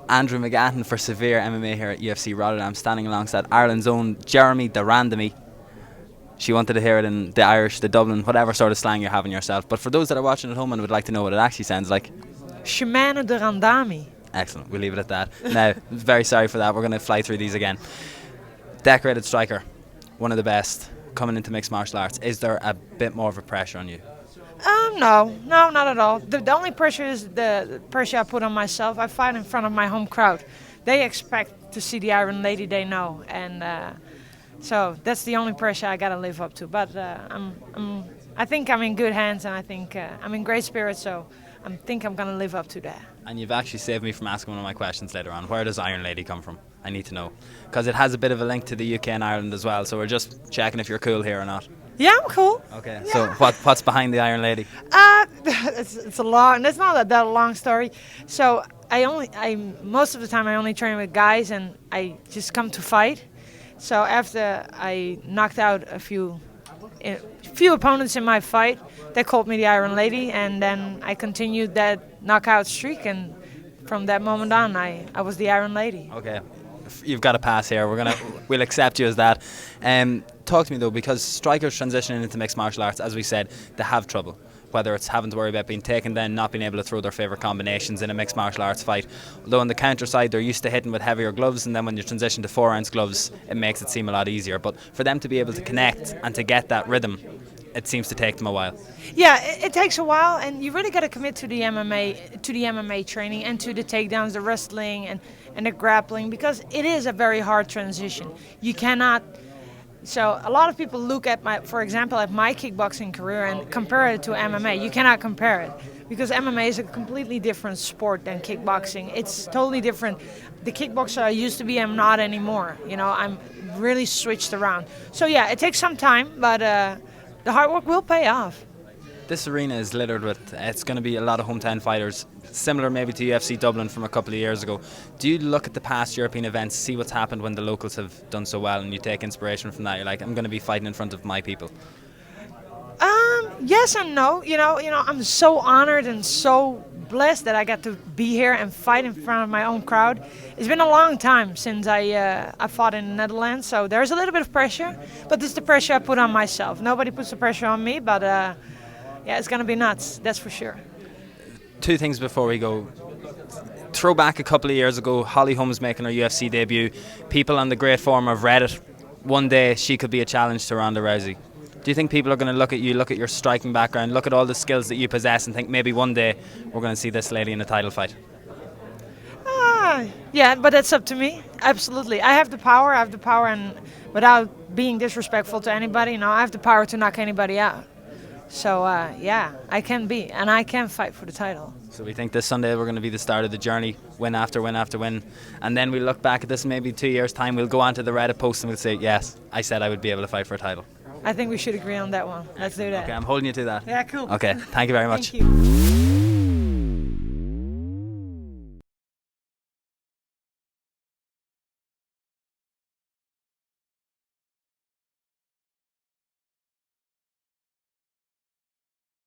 Andrew McGatton for SevereMMA here at UFC Rotterdam, standing alongside Ireland's own Germaine De Randamie. She wanted to hear it in the Irish, the Dublin, whatever sort of slang you're having yourself. But for those that are watching at home and would like to know what it actually sounds like, Germaine De Randamie. excellent, we'll leave it at that. Now, very sorry for that, we're going to fly through these again. Decorated striker, one of the best, coming into mixed martial arts. Is there a bit more of a pressure on you? No, not at all. The only pressure is the pressure I put on myself. I fight in front of my home crowd. They expect to see the Iron Lady they know, and so that's the only pressure I gotta live up to. But I think I'm in good hands, and I think I'm in great spirits. So I think I'm gonna live up to that. And you've actually saved me from asking one of my questions later on. Where does Iron Lady come from? I need to know, because it has a bit of a link to the UK and Ireland as well. So we're just checking if you're cool here or not. Yeah, I'm cool. Okay, Yeah. so what's behind the Iron Lady? It's a long. It's not that long story. So most of the time I only train with guys, and I just come to fight. So after I knocked out a few opponents in my fight, they called me the Iron Lady, and then I continued that knockout streak, and from that moment on, I was the Iron Lady. Okay, you've got a pass here. We'll accept you as that. Talk to me though, because strikers transitioning into mixed martial arts, as we said, they have trouble. Whether it's having to worry about being taken down, not being able to throw their favourite combinations in a mixed martial arts fight. Although on the counter side, they're used to hitting with heavier gloves, and then when you transition to 4-ounce gloves, it makes it seem a lot easier. But for them to be able to connect and to get that rhythm, it seems to take them a while. Yeah, it takes a while, and you really got to commit to the MMA training, and to the takedowns, the wrestling, and the grappling, because it is a very hard transition. You cannot. So a lot of people look at for example, at my kickboxing career and compare it to MMA. You cannot compare it, because MMA is a completely different sport than kickboxing. It's totally different. The kickboxer I used to be, I'm not anymore. You know, I'm really switched around. So yeah, it takes some time, but the hard work will pay off. This arena is littered with, it's going to be a lot of hometown fighters, similar maybe to UFC Dublin from a couple of years ago. Do you look at the past European events, see what's happened when the locals have done so well, and you take inspiration from that? You're like, I'm going to be fighting in front of my people. Yes and no. You know, I'm so honored and so blessed that I got to be here and fight in front of my own crowd. It's been a long time since I fought in the Netherlands, so there's a little bit of pressure, but this is the pressure I put on myself. Nobody puts the pressure on me, but yeah, it's going to be nuts, that's for sure. Two things before we go. Throw back a couple of years ago, Holly Holmes making her UFC debut. People on the great forum of Reddit, one day she could be a challenge to Ronda Rousey. Do you think people are going to look at you, look at your striking background, look at all the skills that you possess, and think maybe one day we're going to see this lady in a title fight? Yeah, but that's up to me. Absolutely. I have the power, and without being disrespectful to anybody, I have the power to knock anybody out. So yeah, I can be, and I can fight for the title. So we think this Sunday we're going to be the start of the journey, win after win after win, and then we'll look back at this maybe 2 years' time, we'll go onto the Reddit post and we'll say, yes, I said I would be able to fight for a title. I think we should agree on that one. Let's do that. Okay, I'm holding you to that. Yeah, cool. Okay, thank you very much. Thank you.